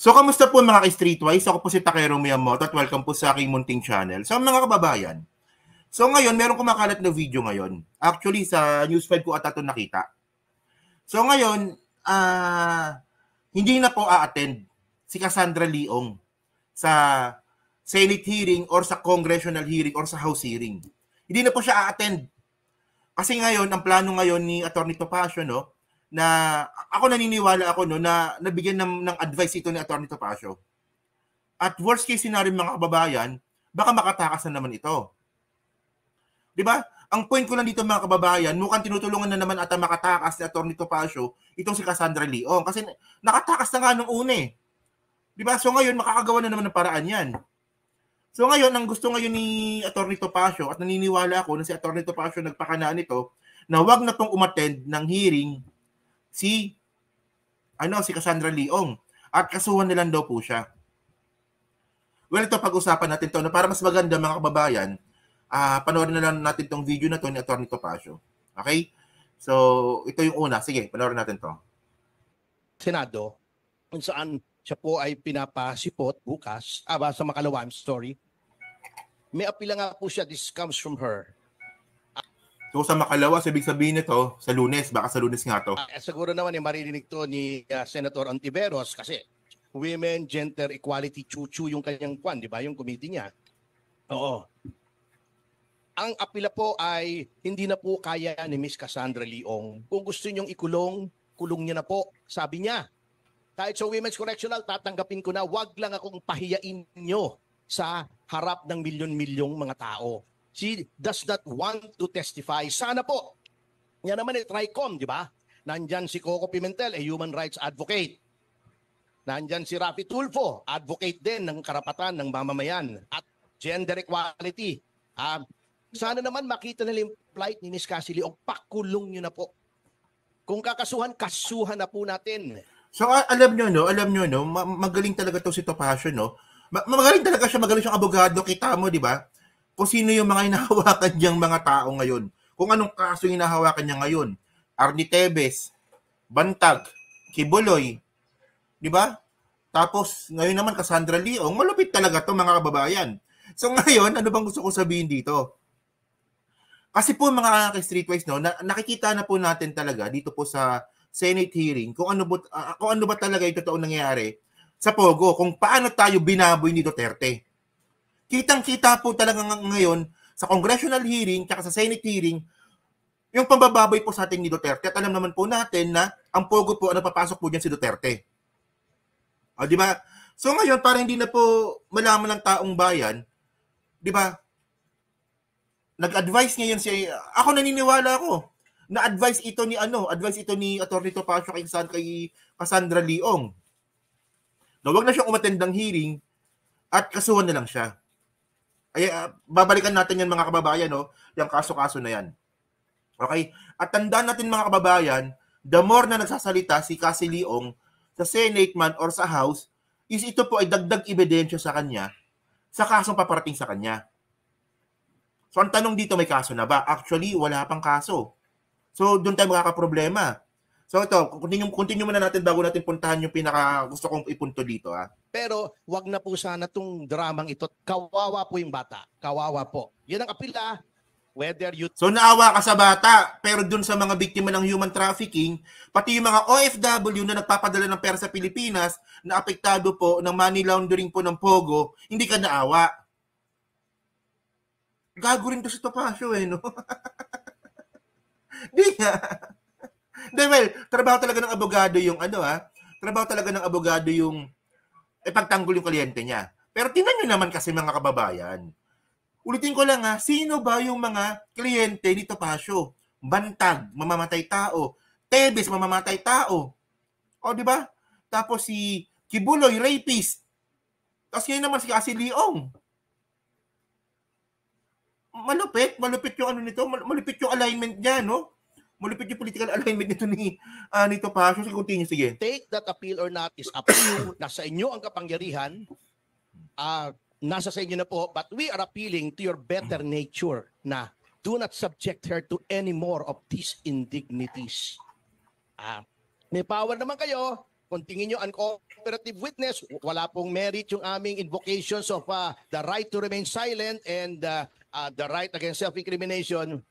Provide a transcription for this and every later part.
So, kamusta po mga ka-Streetwise? Ako po si Takero Miyamoto at welcome po sa aking munting channel. So, mga kababayan, so ngayon, meron kumakalat na video ngayon. Actually, sa news feed ko ata ito nakita. So, ngayon, hindi na po a-attend si Cassandra Leong sa Senate hearing or sa congressional hearing or sa House hearing. Hindi na po siya a-attend. Kasi ngayon, ang plano ngayon ni Atty. Topacio, no, na ako naniniwala ako no na nabigyan ng advice ito ni Atty. Topacio. At worst case scenario mga kababayan, baka makatakas na naman ito. 'Di ba? Ang point ko lang dito mga kababayan, mukhang tinutulungan na naman ata makatakas ni Atty. Topacio itong si Cassandra Leong kasi nakatakas na nga nung una eh. 'Di ba? So ngayon makakagawa na naman ng paraan 'yan. So ngayon ang gusto ngayon ni Atty. Topacio at naniniwala ako na si Atty. Topacio nagpakanaan nito na wag na pong umattend ng hearing si Cassandra Leong at kasuhan nilang daw po siya. Well, ito pag-usapan natin to na para mas maganda mga kababayan, panoorin na lang natin tong video na to ni Atty. Topacio. Okay? So, ito yung una. Sige, panoorin natin to. Senado, kung saan siya po ay pinapasipot bukas, sa Makalawa, story. May apila nga po siya, this comes from her. So sa Makalawa, ibig sabihin nito, sa Lunes, baka sa Lunes nga to. Siguro naman maririnig to ni Senator Ontiveros kasi Women, Gender Equality, Chuchu yung kanyang kwan, di ba? Yung committee niya. Oo. Ang apila po ay hindi na po kaya ni Miss Cassandra Leong. Kung gusto niyong ikulong, kulong niya na po. Sabi niya, kahit sa Women's Correctional, tatanggapin ko na, wag lang akong pahiyain niyo sa harap ng milyon-milyong mga tao. She does not want to testify. Sana po. Yan naman ay TRICOM, di ba? Nandyan si Coco Pimentel, a human rights advocate. Nandyan si Rafi Tulfo, advocate din ng karapatan ng mamamayan at gender equality. Sana naman makita nila yung plight ni Miss Cassie Leong. Pakulong nyo na po. Kung kakasuhan, kasuhan na po natin. So alam nyo no, magaling talaga to si Topacio, no? Magaling talaga siya, magaling siyang abogado, kita mo, di ba? Kung sino yung mga hinahawakan niyang mga tao ngayon. Kung anong kaso yung hinahawakan niya ngayon. Arnie Tevez, Bantag, Kibuloy, di ba? Tapos, ngayon naman Cassandra Leong, malupit talaga to mga kababayan. So ngayon, ano bang gusto kong sabihin dito? Kasi po mga ka-Streetwise, no, nakikita na po natin talaga dito po sa Senate hearing kung ano ba talaga yung totoong nangyayari sa Pogo, kung paano tayo binaboy ni Duterte. Kitang-kita po talaga ngayon sa congressional hearing at sa Senate hearing yung pambababoy po sa ating ni Duterte. At alam naman po natin na ang Pogo po, papasok po dyan si Duterte. O, di ba? So ngayon, para hindi na po malaman ng taong bayan, di ba, nag-advise ngayon ako naniniwala ako, na-advise ito ni Atty. Topacio kay Cassandra Leong. Na wag na siyang umattend ng hearing at kasuhan na lang siya. Ay, babalikan natin yan mga kababayan, no? Yung kaso-kaso na yan. Okay? At tandaan natin mga kababayan, the more na nagsasalita si Cassie Leong sa Senate man or sa House, is ito po ay dagdag ebidensya sa kanya sa kasong paparating sa kanya. So ang tanong dito, may kaso na ba? Actually, wala pang kaso. So doon tayo makakaproblema. So ito, continue muna natin bago natin puntahan yung pinaka gusto kong ipunto dito. Pero wag na po sana itong dramang ito. Kawawa po yung bata. Kawawa po. Yan ang apila. Whether you... So naawa ka sa bata, pero dun sa mga biktima ng human trafficking, pati yung mga OFW na nagpapadala ng pera sa Pilipinas na apektado po ng money laundering po ng Pogo, hindi ka naawa. Gago rin to si Topacio no? Di nga. Well, trabaho talaga ng abogado yung trabaho talaga ng abogado yung ipagtanggol yung kliyente niya. Pero tingnan nyo naman kasi mga kababayan, ulitin ko lang sino ba yung mga kliyente ni Topacio? Bantag, mamamatay tao. Tevez, mamamatay tao. O, di ba? Tapos si Kibuloy, rapist. Tapos ngayon naman si Cassie Leong. Malupit yung nito, malupit yung alignment niya, no? Malupit yung political alignment nito ni Topacio. Sige. Take that appeal or not is up to you. Nasa inyo ang kapangyarihan. Nasa sa inyo na po. But we are appealing to your better nature na do not subject her to any more of these indignities. May power naman kayo. kung tingin nyo uncooperative witness, wala pong merit yung aming invocations of the right to remain silent and the right against self-incrimination.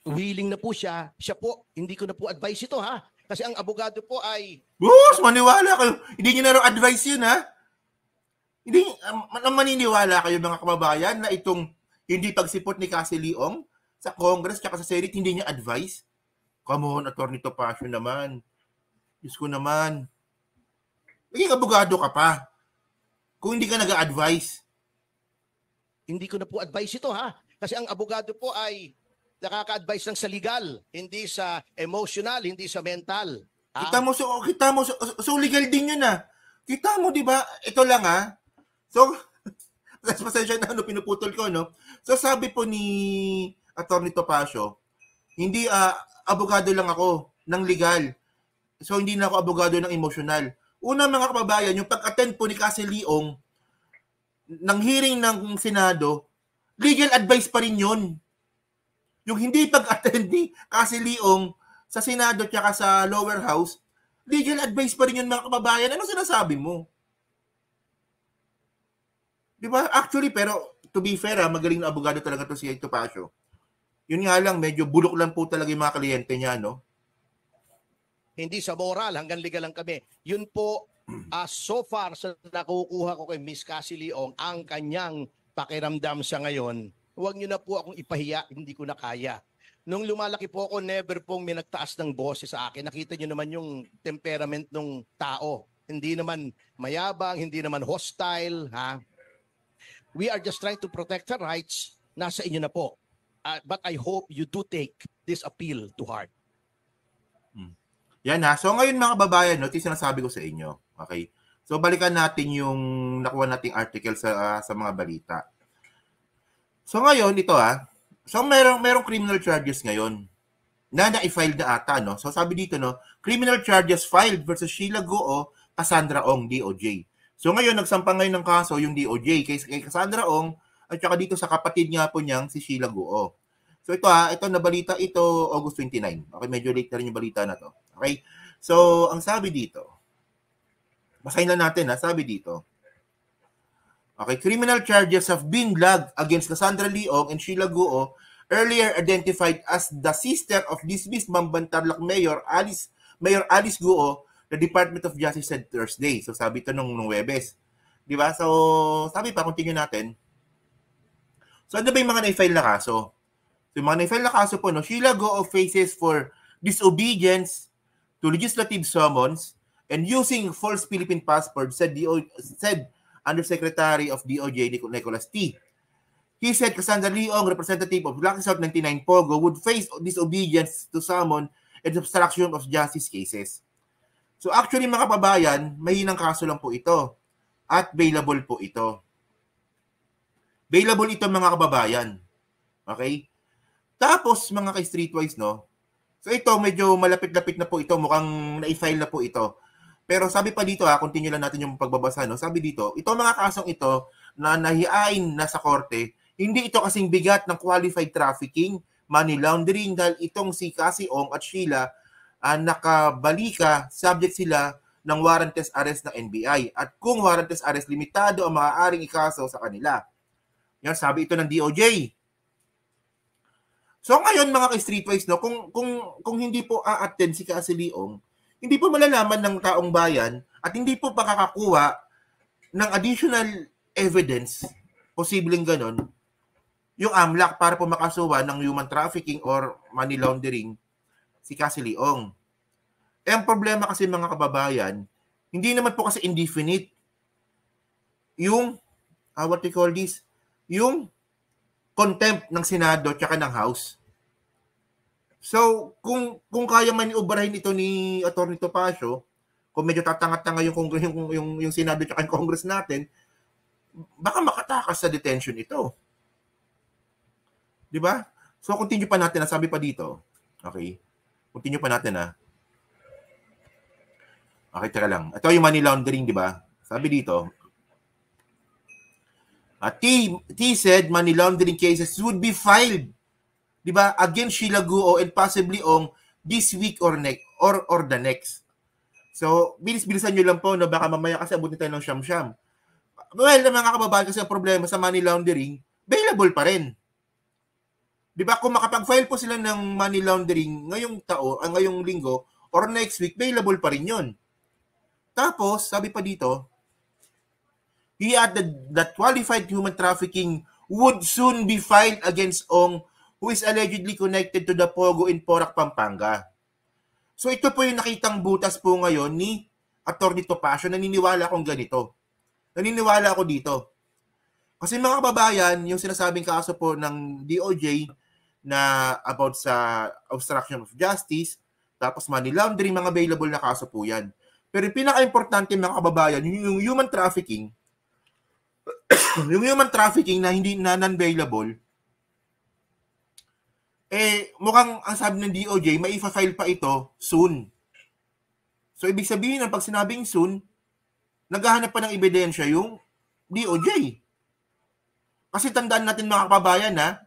Willing na po siya. Siya po, hindi ko na po advise ito ha. Kasi ang abogado po ay... Boss, maniwala kayo. Hindi nyo na rin advice yun ha. Hindi, maniniwala kayo mga kababayan na itong hindi pagsipot ni Cassie Leong sa Congress at sa Senate, hindi niya advice? Come on, Atty. Topacio naman. Diyos ko naman. Naging abogado ka pa. Kung hindi ka nag-advise. Hindi ko na po advise ito ha. Kasi ang abogado po ay nakaka-advise lang sa legal, hindi sa emotional, hindi sa mental. Ha? Kita mo, so legal din yun ha. Kita mo, di ba? Ito lang ha. So, pasensya na pinuputol ko, no? So, sabi po ni Atty. Topacio, hindi abogado lang ako ng legal. So, hindi na ako abogado ng emotional. Una mga kababayan, yung pag-attend po ni Cassie Leong ng hearing ng Senado, legal advice pa rin yun. Yung hindi pag-attend ni Cassie Leong sa Senado at sa lower house, legal advice pa rin yun mga kababayan. Ano sinasabi mo? Di ba? Actually, pero to be fair, magaling na abogado talaga to si Topacio. Yun nga lang, medyo bulok lang po talaga yung mga kliyente niya, no? Hindi sa moral, hanggang legal lang kami. Yun po, so far sa nakukuha ko kay Miss Cassie Leong, ang kanyang pakiramdam sa ngayon, huwag niyo na po akong ipahiya, hindi ko na kaya. Nung lumalaki po ako, never pong may nagtaas ng boses sa akin. Nakita niyo naman yung temperament ng tao. Hindi naman mayabang, hindi naman hostile, ha? We are just trying to protect our rights. Nasa inyo na po. But I hope you do take this appeal to heart. Yan ha. So ngayon mga kababayan, no, ito yung sinasabi ko sa inyo. Okay? So balikan natin yung nakuha nating article sa mga balita. So ngayon, ito ha. So merong criminal charges ngayon na na-file na ata, no? So sabi dito, no, criminal charges filed versus Sheila Guo, Cassandra Ong, DOJ. So ngayon, nagsampa ngayon ng kaso yung DOJ kay Cassandra Ong at saka dito sa kapatid nga po niyang si Sheila Guo. So ito ito na balita ito August 29. Okay, medyo late na rin yung balita na to. Okay? So, ang sabi dito, basahin na natin sabi dito. Okay, criminal charges have been logged against Cassandra Leong and Sheila Guo, earlier identified as the sister of dismissed Bamban-Tarlac Mayor Alice Guo, the Department of Justice said Thursday. So sabi ito nung Webes. Di ba? So sabi pa, continue natin. So ano ba yung mga na-file na kaso? So yung mga na-file na kaso po, no, Sheila Guo faces for disobedience to legislative summons and using false Philippine passport, said Undersecretary of DOJ Nicholas T. He said Cassandra Leong, representative of Lucky South 99 Pogo, would face disobedience to summon and obstruction of justice cases. So actually mga kababayan, mahinang kaso lang po ito at bailable po ito. Bailable ito mga kababayan. Okay? Tapos mga ka-streetwise, no? So ito medyo malapit-lapit na po ito, mukhang na-file na po ito. Pero sabi pa dito continue lang natin yung pagbabasa, no? Sabi dito, ito mga kasong ito na nahiain na sa korte, hindi ito kasing bigat ng qualified trafficking, money laundering dahil itong si Cassie Ong at Sheila nakabalika, subject sila ng warrantless arrest ng NBI. At kung warrantless arrest, limitado ang maaaring ikaso sa kanila. Yan, sabi ito ng DOJ. So ngayon mga ka-streetwise, no, kung hindi po a-attend si Cassie Leong, hindi po malalaman ng taong bayan at hindi po pakakakuha ng additional evidence, posibleng ganon, yung AMLAC para po makasuwa ng human trafficking or money laundering si Cassie Leong. Ang problema kasi mga kababayan, hindi naman po kasi indefinite yung, what we call this, yung contempt ng Senado at ng House. So, kung kaya maniubrahin ito ni Atty. Topacio, kung medyo tatanga-tanga yung Senado at yung Congress natin, baka makatakas sa detention ito. Di ba? So, continue pa natin. Sabi pa dito. Okay. Continue pa natin Okay, teka lang. Ito yung money laundering, di ba? Sabi dito. T said money laundering cases would be filed, di ba, against Sheila Guo and possibly Ong this week or the next. So, bilis-bilisan nyo lang po, no? Baka mamaya kasi abutin tayo ng siyam-siyam. Well, mga kababayan, kasi ang problema sa money laundering, available pa rin. Di ba? Kung makapag-file po sila ng money laundering ngayong linggo or next week, available pa rin yun. Tapos, sabi pa dito, he added that qualified human trafficking would soon be filed against Ong, who is allegedly connected to the Pogo in Porac, Pampanga. So ito po yung nakitang butas po ngayon ni Atty. Topacio. Naniniwala akong ganito. Naniniwala ako dito. Kasi mga kababayan, yung sinasabing kaso po ng DOJ na about sa obstruction of justice, tapos money laundering, mga available na kaso po yan. Pero yung pinaka-importante mga kababayan, yung human trafficking, yung human trafficking na hindi na non-available, mukhang ang sabi ng DOJ, maifa-file pa ito soon. So, ibig sabihin, pag sinabing soon, naghahanap pa ng ebidensya yung DOJ. Kasi tandaan natin mga kababayan na,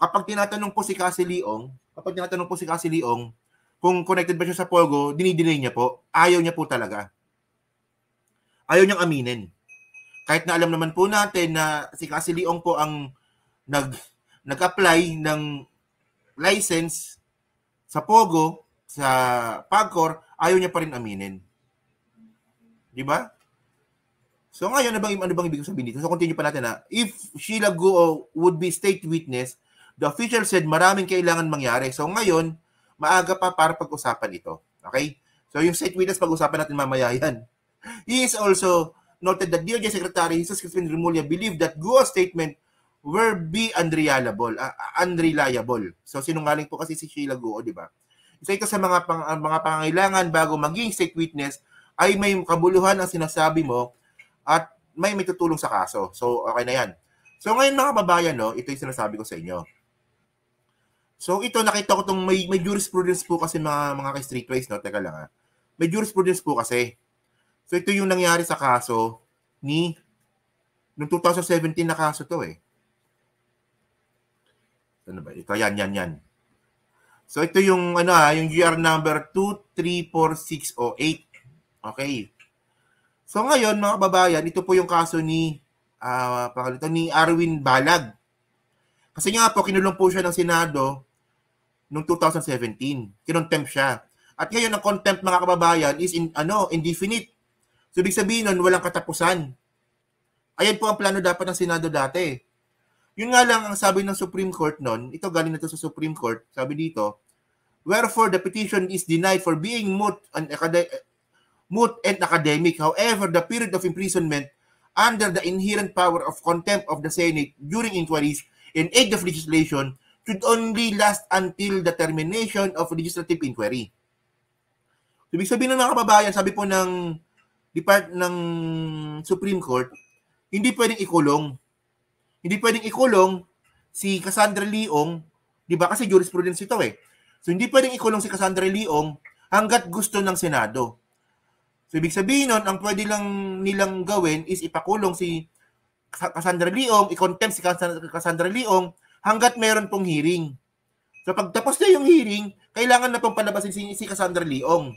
kapag tinatanong po si Cassie Leong, kung connected ba siya sa Pogo, dinidinay niya po. Ayaw niya po talaga. Ayaw niyang aminin. Kahit na alam naman po natin na si Cassie Leong po ang nag-apply ng license sa Pogo, sa PAGCOR, ayaw niya pa rin aminin. Di ba? So ngayon, ano bang ibig sabihin dito? So continue pa natin na, if Sheila Guo would be state witness, the official said maraming kailangan mangyari. So ngayon, maaga pa para pag-usapan ito. Okay? So yung state witness, pag-usapan natin mamaya yan. He is also noted that DOJ Secretary Jesus Crispin Remulla believed that Guo's statement were be unreliable. So sinungaling po kasi si Sheila Guo, di ba? So ito sa mga pangangailangan bago maging state witness ay may kabuluhan ang sinasabi mo at may tutulong sa kaso. So okay na yan. So ngayon mga kababayan, no, ito yung sinasabi ko sa inyo. So ito nakita ko tong may jurisprudence po kasi mga ka-streetwise, no? Teka lang ha. May jurisprudence po kasi. So ito yung nangyari sa kaso noong 2017 na kaso to eh. Ano ba? Ito, yan. So, ito yung, yung GR number 234608. Okay. So, ngayon, mga kababayan, ito po yung kaso ni Arwin Balag. Kasi nga po, kinulong po siya ng Senado noong 2017. Kinontempt siya. At ngayon, ang contempt, mga kababayan, is indefinite. So, ibig sabihin nun, walang katapusan. Ayan po ang plano dapat ng Senado dati. Yun nga lang ang sabi ng Supreme Court noon, ito galing na to sa Supreme Court, sabi dito, wherefore the petition is denied for being moot and academic. However, the period of imprisonment under the inherent power of contempt of the Senate during inquiries in aid of legislation should only last until the termination of legislative inquiry. Ibig sabihin ng mga kababayan, sabi po ng Supreme Court, hindi pwedeng ikulong. Hindi pwedeng ikulong si Cassandra Leong, di ba? Kasi jurisprudence ito eh. So, hindi pwedeng ikulong si Cassandra Leong hanggat gusto ng Senado. So, ibig sabihin nun, ang pwede lang nilang gawin is ipakulong si Cassandra Leong, i-contempt si Cassandra Leong hanggat meron pong hearing. So, pag tapos na yung hearing, kailangan na pong palabasin si Cassandra Leong.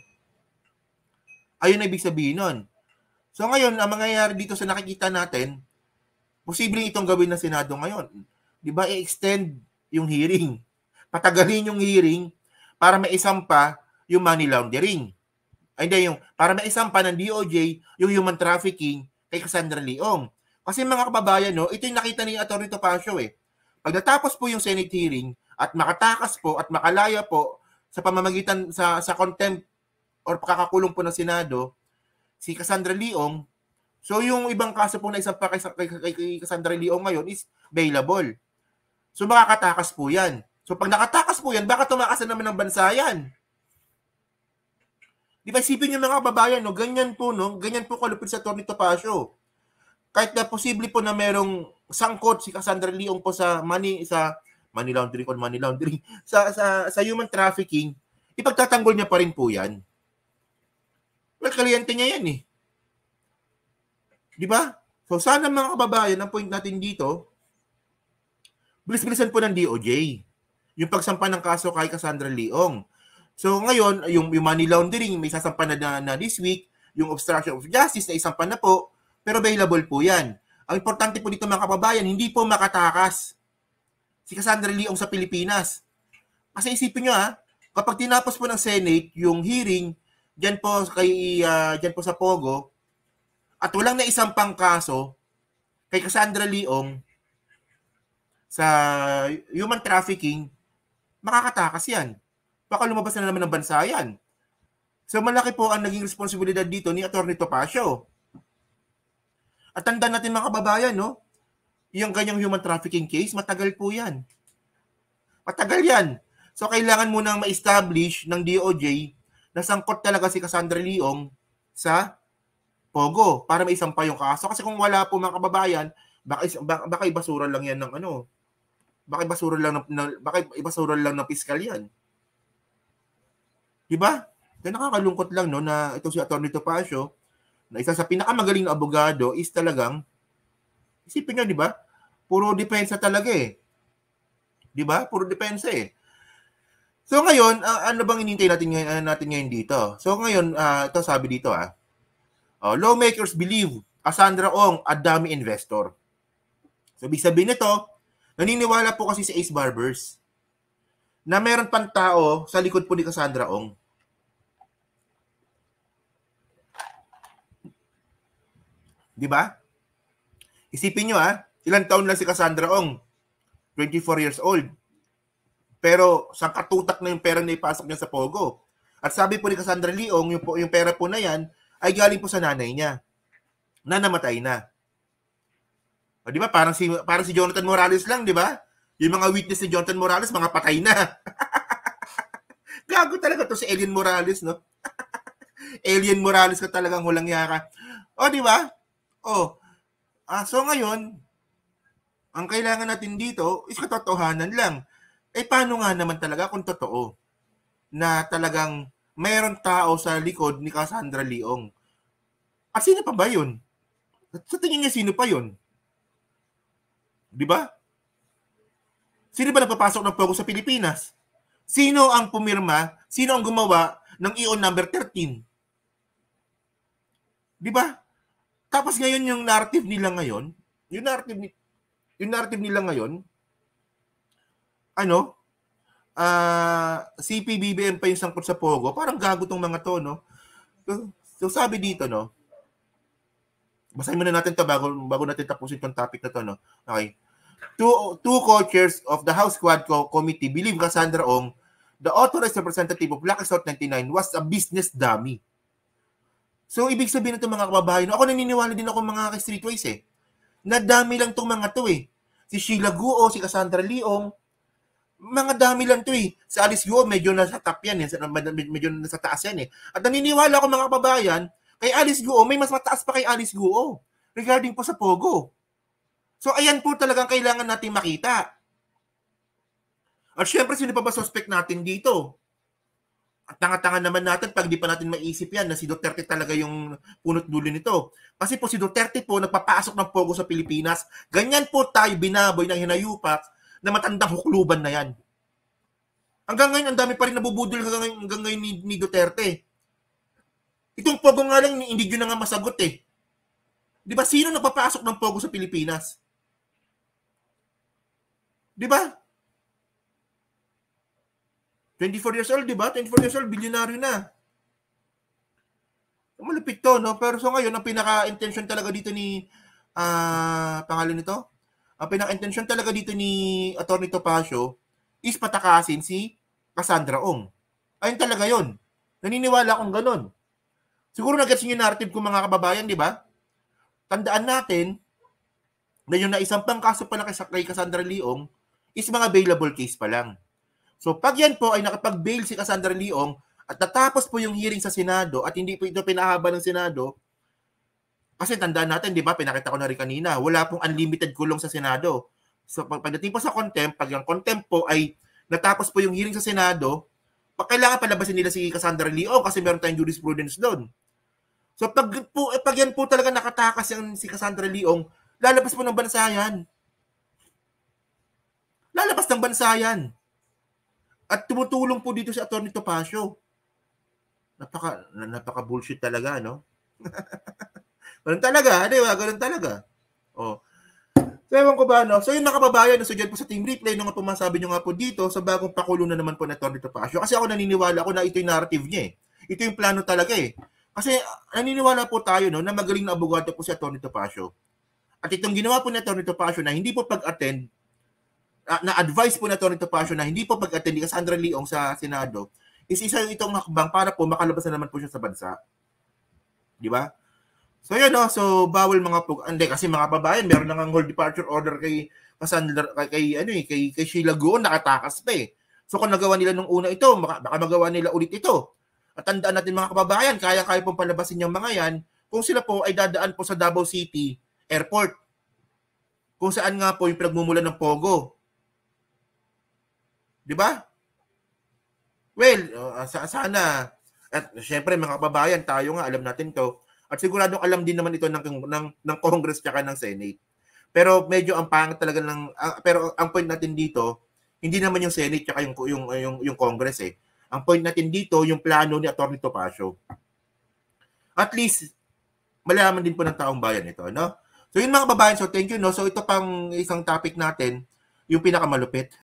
Ayun na ibig sabihin nun. So, ngayon, ang mangyayari dito sa nakikita natin, posibleng itong gawin ng Senado ngayon. Di ba, i-extend yung hearing. Patagalin yung hearing para maisampa yung money laundering. Ay, hindi, para maisampa ng DOJ yung human trafficking kay Cassandra Leong. Kasi mga kababayan, no, ito yung nakita ni Atty. Topacio eh. Pag natapos po yung Senate hearing at makatakas po at makalaya po sa pamamagitan sa contempt or pagkakakulong po ng Senado, si Cassandra Leong, so, yung ibang kaso po na isang pa kay Cassandra Leong ngayon is available. So, makakatakas po yan. So, pag nakatakas po yan, baka tumakas na naman ng bansa yan. Di ba, isipin nyo mga kababayan, no? Ganyan po kalupit sa Atty. Topacio. Kahit na posible po na merong sangkot si Cassandra Leong po sa money laundering, sa human trafficking, ipagtatanggol niya pa rin po yan. Well, kliyente niya yan eh. Di ba? So, sana mga kababayan, ang point natin dito, bilis-bilisan po ng DOJ yung pagsampa ng kaso kay Cassandra Leong. So ngayon, yung money laundering, may sasampan na this week, yung obstruction of justice na isampan na po, pero available po yan. Ang importante po dito mga kababayan, hindi po makatakas si Cassandra Leong sa Pilipinas. Kasi isipin nyo kapag tinapos po ng Senate yung hearing dyan po, dyan po sa Pogo, at walang naisampang kaso kay Cassandra Leong sa human trafficking, makakatakas yan. Baka lumabas na naman ng bansa yan. So malaki po ang naging responsibilidad dito ni Atty. Topacio. At tandaan natin mga kababayan, no? Yung ganyang human trafficking case, matagal po yan. Matagal yan. So kailangan munang ma-establish ng DOJ na sangkot talaga si Cassandra Leong sa Pogo para maisampa yung kaso. Kasi kung wala po mga kababayan, baka ibasura lang yan ng ano. Baka ibasura lang ng piskal yan. Diba? Kaya nakakalungkot lang no na ito si Atty. Topacio na isa sa pinakamagaling na abogado is talagang isipin nyo, di ba? Puro depensa talaga eh. Di ba? Puro depensa eh. So ngayon, ano bang inintay natin ngayon dito? So ngayon, ito sabi dito lawmakers believe Cassandra Ong a dummy investor. So ibig sabihin nito, naniniwala po kasi si Ace Barbers na meron pang tao sa likod po ni Cassandra Ong. Di ba? Isipin nyo ilang taon lang si Cassandra Ong? 24 years old. Pero sangkatutak na yung pera na ipasok niya sa Pogo. At sabi po ni Cassandra Leong, yung pera po na yan ay galing po sa nanay niya na namatay na. O, di ba? Parang si Jonathan Morales lang, di ba? Yung mga witness ni Jonathan Morales, mga patay na. Gago talaga to si Alien Morales, no? Alien Morales ka talagang hulang yaka. O, di ba? O, so ngayon, ang kailangan natin dito is katotohanan lang. Paano nga naman talaga kung totoo na talagang mayroon tao sa likod ni Cassandra Leong? At sino pa ba yun? Sa tingin niya, sino pa yun? Di ba? Sino ba nagpapasok ng Pogo sa Pilipinas? Sino ang pumirma? Sino ang gumawa ng EO number 13? Di ba? Tapos ngayon yung narrative nila ngayon, CPBBM pa yung sangkot sa Pogo. Parang gago tong mga to, no? So sabi dito, no? Basahin muna natin to bago natin tapusin tong topic na to, no? Okay. Two co-chairs of the House Quad Committee believe Cassandra Ong, the authorized representative of Black South 99, was a business dummy. So, ibig sabihin nito mga kababayan, ako naniniwala din ako mga streetwise Nadami lang tong mga to Si Sheila Guo, si Cassandra Leong, mga dami lang to Si Alice Guo, medyo nasa top yan medyo nasa taas yan At naniniwala ako mga kababayan, kay Alice Guo, may mas mataas pa kay Alice Guo regarding po sa Pogo. So, ayan po talagang kailangan natin makita. At syempre, sino pa ba suspect natin dito? At tanga-tanga naman natin pag di pa natin maisip yan na si Duterte talaga yung punot dulo nito. Kasi po si Duterte po nagpapasok ng Pogo sa Pilipinas. Ganyan po tayo binaboy ng hinayupak na matandang hukluban na yan. Hanggang ngayon, ang dami pa rin nabubudol hanggang ngayon ni Duterte. Itong Pogo nga lang, hindi yun na nga masagot Di ba? Sino nagpapasok ng Pogo sa Pilipinas? Di ba? 24 years old, di ba? 24 years old, bilyonaryo na. Malupit to, no? Pero so ngayon, ang pinaka-intention talaga dito ni, pangalan nito? Ang pinaka-intention talaga dito ni Atty. Topacio is patakasin si Cassandra Ong. Ayun talaga yun. Naniniwala akong ganun. Siguro nag-gets yung narrative ko mga kababayan, di ba? Tandaan natin na yung naisampang kaso pa na kay Cassandra Leong is mga available case pa lang. So pag yan po ay nakapag-bail si Cassandra Leong at natapos po yung hearing sa Senado at hindi po ito pinahaba ng Senado, kasi tandaan natin, di ba, pinakita ko na rin kanina, wala pong unlimited kulong sa Senado. So pagdating po sa contempt, pag yung contempt po ay natapos po yung hearing sa Senado, kailangan palabasin nila si Cassandra Leong kasi meron tayong jurisprudence doon. So pag yan po talaga nakatakas yung si Cassandra Leong, lalabas po ng bansa yan. Lalabas ng bansa yan. At tumutulong po dito si Atty. Topacio. Napaka bullshit talaga, no? Ganun talaga, di ba? Ganun talaga. Oh. So, ewan ko ba, no? So, yung nakababayan, so dyan po sa team replay, nung nga po masabi nyo nga po dito, sa bagong pakulo na naman po na Atty. Topacio. Kasi ako naniniwala ko na ito yung narrative niya eh. Ito yung plano talaga eh. Kasi naniniwala po tayo, no, na magaling na abogado po si Atty. Topacio. At itong ginawa po ni Atty. Topacio na hindi po pag-attend, na-advise po na Atty. Topacio na hindi po pag-attend ni Cassandra Leong sa Senado, is isa yung itong hakbang para po makalabas na naman po siya sa bansa. Di ba? So yun, no? So bawal mga hindi kasi mga babayan, meron nang hold departure order kay Cassandra, kay Sheila Guon, nakatakas pa eh. So kung nagawa nila nung una ito, baka magawa nila ulit ito. At tandaan natin mga kababayan, kaya pong palabasin yung mga yan kung sila po ay dadaan po sa Davao City Airport. Kung saan nga po yung pinagmumulan ng Pogo. Di ba? Well, sana, at syempre mga kababayan, tayo nga, alam natin to. At siguradong alam din naman ito ng Congress tsaka ng Senate. Pero medyo ang pangit talaga pero ang point natin dito, hindi naman yung Senate tsaka yung Congress eh. Ang point natin dito, yung plano ni Atty. Topacio. At least, malaman din po ng taong bayan ito, no? So yun mga kababayan, so thank you, no? So ito pang isang topic natin, yung pinakamalupit.